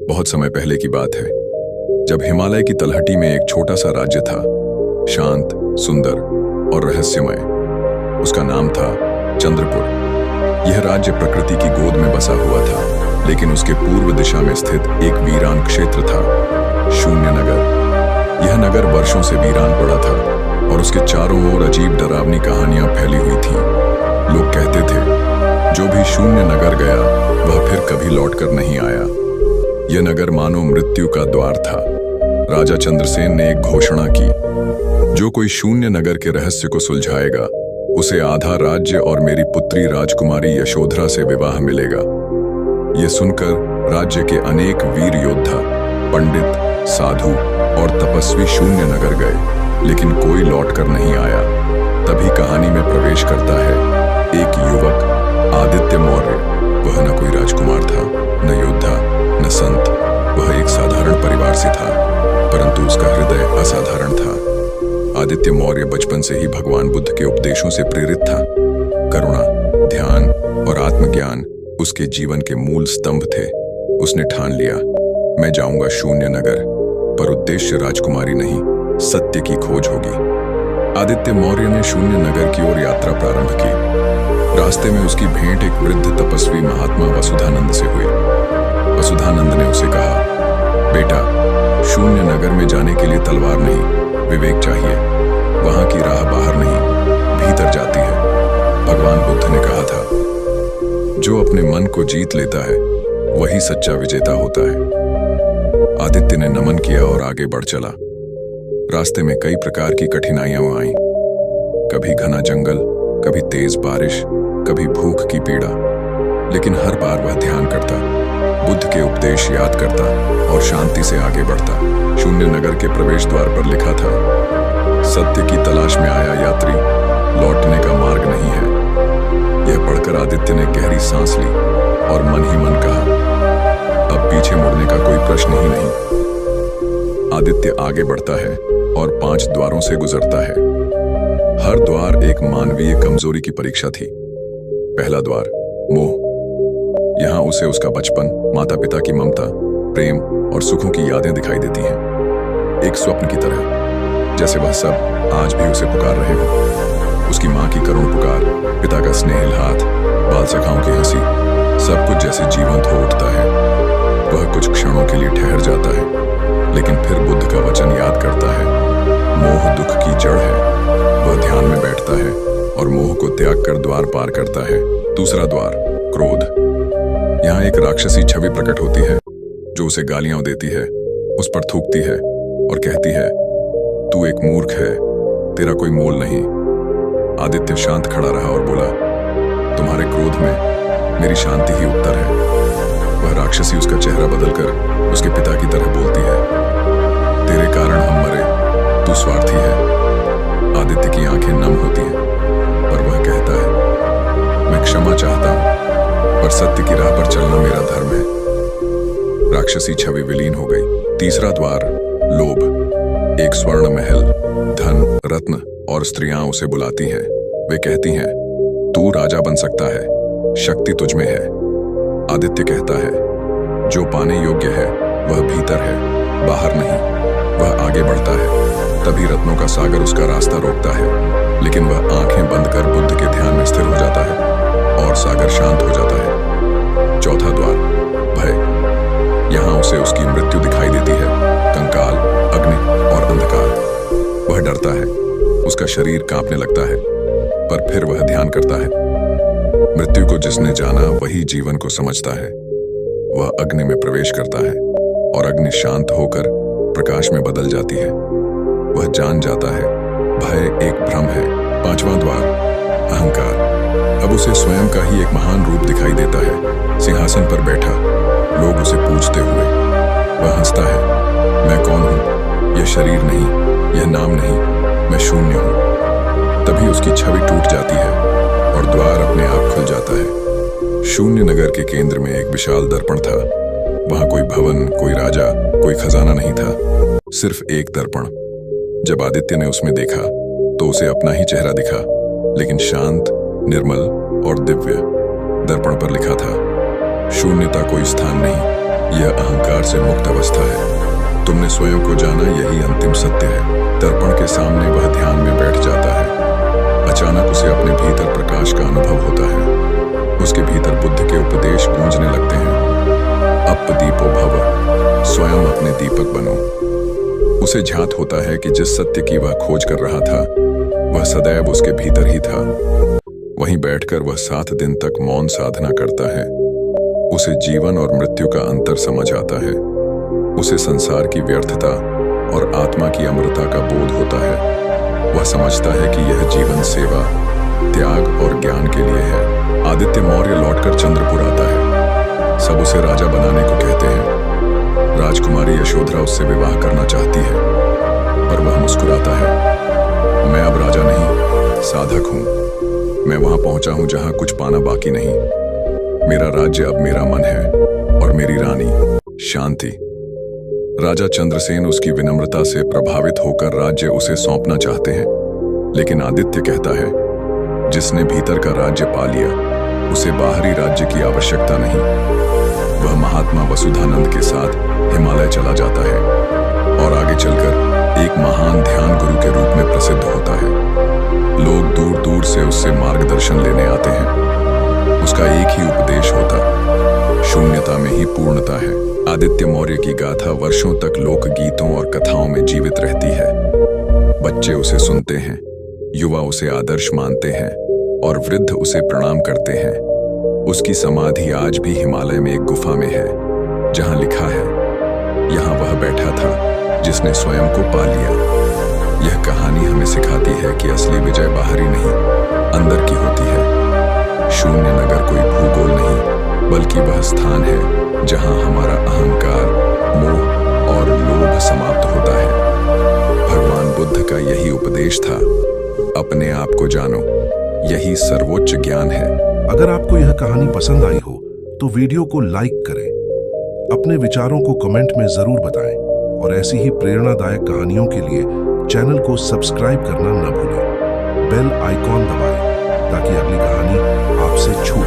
बहुत समय पहले की बात है, जब हिमालय की तलहटी में एक छोटा सा राज्य था, शांत, सुंदर और रहस्यमय। उसका नाम था चंद्रपुर। यह राज्य प्रकृति की गोद में बसा हुआ था, लेकिन उसके पूर्व दिशा में स्थित एक वीरान क्षेत्र था, शून्य नगर। यह नगर वर्षों से वीरान पड़ा था और उसके चारों ओर अजीब डरावनी कहानियां फैली हुई थीं। लोग कहते थे, जो भी शून्य नगर गया वह फिर कभी लौटकर नहीं आया। यह नगर मानो मृत्यु का द्वार था। राजा चंद्रसेन ने एक घोषणा की, जो कोई शून्य नगर के रहस्य को सुलझाएगा उसे आधा राज्य और मेरी पुत्री राजकुमारी यशोधरा से विवाह मिलेगा। यह सुनकर राज्य के अनेक वीर योद्धा, पंडित, साधु और तपस्वी शून्य नगर गए, लेकिन कोई लौटकर नहीं आया। तभी कहानी में प्रवेश करता है एक युवक, आदित्य मौर्य। वह न कोई राजकुमार था, न योद्धा, न संत। वह एक साधारण परिवार से था, परंतु उसका हृदय असाधारण था। आदित्य मौर्य बचपन से ही भगवान बुद्ध के उपदेशों से प्रेरित था। करुणा, ध्यान और आत्मज्ञान उसके जीवन के मूल स्तंभ थे। उसने ठान लिया, मैं जाऊंगा शून्य नगर, पर उद्देश्य राजकुमारी नहीं, सत्य की खोज होगी। आदित्य मौर्य ने शून्य नगर की ओर यात्रा प्रारंभ की। रास्ते में उसकी भेंट एक वृद्ध तपस्वी महात्मा वसुधानंद से हुई। वसुधानंद ने उसे कहा, बेटा, शून्य नगर में जाने के लिए तलवार नहीं, विवेक चाहिए। वहां की राह बाहर नहीं, भीतर जाती है। भगवान बुद्ध ने कहा था, जो अपने मन को जीत लेता है वही सच्चा विजेता होता है। आदित्य ने नमन किया और आगे बढ़ चला। रास्ते में कई प्रकार की कठिनाइयां आईं। कभी घना जंगल, कभी तेज बारिश, कभी भूख की पीड़ा, लेकिन हर बार वह ध्यान करता, बुद्ध के उपदेश याद करता और शांति से आगे बढ़ता। शून्य नगर के प्रवेश द्वार पर लिखा था, सत्य की तलाश में आया यात्री, लौटने का मार्ग नहीं है। यह पढ़कर आदित्य ने गहरी सांस ली और मन ही मन कहा, अब पीछे मुड़ने का कोई प्रश्न ही नहीं। आदित्य आगे बढ़ता है और 5 द्वारों से गुजरता है। हर द्वार एक मानवीय कमजोरी की परीक्षा थी। पहला द्वार, मोह। यहां उसे उसका बचपन, माता पिता की ममता, प्रेम और सुखों की यादें दिखाई देती हैं, एक स्वप्न की तरह, जैसे वह सब आज भी उसे पुकार रहे हो। उसकी माँ की करुण पुकार, पिता का स्नेहिल हाथ, बाल सखाओं की हंसी, सब कुछ जैसे जीवंत हो उठता है। वह कुछ क्षणों के लिए ठहर जाता है, लेकिन फिर बुद्ध का वचन याद करता है, मोह दुख की जड़ है। वह ध्यान में बैठता है और मोह को त्याग कर द्वार पार करता है। दूसरा द्वार, क्रोध। यहाँ एक राक्षसी छवि प्रकट होती है, जो उसे गालियां देती है, उस पर थूकती है और कहती है, तू एक मूर्ख है, तेरा कोई मोल नहीं। आदित्य शांत खड़ा रहा और बोला, तुम्हारे क्रोध में मेरी शांति ही उत्तर है। वह राक्षसी उसका चेहरा बदलकर उसके पिता की तरह बोलती है, तेरे कारण हम मरे, तू स्वार्थी है। आदित्य की आंखें नम होती हैं, पर वह कहता है, मैं क्षमा चाहता हूं, पर सत्य की राह पर चलना मेरा धर्म है। राक्षसी छवि विलीन हो गई। तीसरा द्वार, लोभ। एक स्वर्ण महल, धन, रत्न और स्त्रियां उसे बुलाती हैं। वे कहती हैं, तू राजा बन सकता है, शक्ति तुझ में है। आदित्य कहता है, जो पाने योग्य है वह भीतर है, बाहर नहीं। वह आगे बढ़ता है। तभी रत्नों का सागर उसका रास्ता रोकता है, लेकिन वह आंखें बंद कर बुद्ध के ध्यान में स्थिर हो जाता है और सागर शांत हो जाता है। चौथा द्वार, भय। यहाँ उसे उसकी मृत्यु दिखाई देती है, कंकाल, अग्नि और अंधकार। वह डरता है, उसका शरीर कांपने लगता है, पर फिर वह ध्यान करता है। मृत्यु को जिसने जाना वही जीवन को समझता है। वह अग्नि में प्रवेश करता है और अग्नि शांत होकर प्रकाश में बदल जाती है। वह जान जाता है, भय एक भ्रम है। पांचवां द्वार, अहंकार। अब उसे स्वयं का ही एक महान रूप दिखाई देता है, सिंहासन पर बैठा, लोग उसे पूछते हुए। वह हंसता है, मैं कौन हूं? यह शरीर नहीं, यह नाम नहीं, मैं शून्य हूं। तभी उसकी छवि टूट जाती है और द्वार अपने आप खुल जाता है। शून्य नगर के केंद्र में एक विशाल दर्पण था। वहां कोई भवन, कोई राजा, कोई खजाना नहीं था, सिर्फ एक दर्पण। जब आदित्य ने उसमें देखा तो उसे अपना ही चेहरा दिखा, लेकिन शांत, निर्मल और दिव्य। दर्पण पर लिखा था, शून्यता कोई स्थान नहीं, यह अहंकार से मुक्त अवस्था है। तुमने स्वयं को जाना, यही अंतिम सत्य है। दर्पण के सामने वह ध्यान में बैठ जाता है। अचानक उसे अपने भीतर प्रकाश का अनुभव होता है। उसके भीतर बुद्ध के उपदेश गूंजने लगते हैं। अपदीपो भव, स्वयं अपने दीपक बनो। उसे ज्ञात होता है कि जिस सत्य की वह खोज कर रहा था वह सदैव उसके भीतर ही था। वहीं बैठकर वह 7 दिन तक मौन साधना करता है। उसे जीवन और मृत्यु का अंतर समझ आता है। उसे संसार की व्यर्थता और आत्मा की अमरता का बोध होता है। वह समझता है कि यह जीवन सेवा, त्याग और ज्ञान के लिए है। आदित्य मौर्य लौटकर चंद्रपुर आता है। सब उसे राजा बनाने को कहते हैं। राजकुमारी यशोधरा उससे विवाह करना चाहती है, पर वह मुस्कुराता है। मैं अब राजा नहीं, साधक हूं। मैं वहां पहुंचा हूं जहां कुछ पाना बाकी नहीं। मेरा राज्य अब मेरा मन है और मेरी रानी शांति। राजा चंद्रसेन उसकी विनम्रता से प्रभावित होकर राज्य उसे सौंपना चाहते हैं, लेकिन आदित्य कहता है, जिसने भीतर का राज्य पा लिया उसे बाहरी राज्य की आवश्यकता नहीं। वह महात्मा वसुधानंद के साथ हिमालय चला जाता है और आगे चलकर एक महान ध्यान गुरु के रूप में प्रसिद्ध होता है। लोग दूर दूर से उससे मार्गदर्शन लेने आते हैं। उसका एक ही उपदेश होता, शून्यता में ही पूर्णता है। आदित्य मौर्य की गाथा वर्षों तक लोकगीतों और कथाओं में जीवित रहती है। बच्चे उसे सुनते हैं, युवा उसे आदर्श मानते हैं और वृद्ध उसे प्रणाम करते हैं। उसकी समाधि आज भी हिमालय में एक गुफा में है, जहां लिखा है, यहाँ वह बैठा था जिसने स्वयं को पा लिया। यह कहानी हमें सिखाती है कि असली विजय बाहरी नहीं, अंदर की होती है। शून्य नगर कोई भूगोल नहीं, बल्कि वह स्थान है जहां हमारा अहंकार, मोह और लोभ समाप्त होता है। भगवान बुद्ध का यही उपदेश था, अपने आप को जानो, यही सर्वोच्च ज्ञान है। अगर आपको यह कहानी पसंद आई हो तो वीडियो को लाइक करें, अपने विचारों को कमेंट में जरूर बताएं और ऐसी ही प्रेरणादायक कहानियों के लिए चैनल को सब्सक्राइब करना न भूलें। बेल आइकॉन दबाएं ताकि अगली कहानी आपसे छूटे।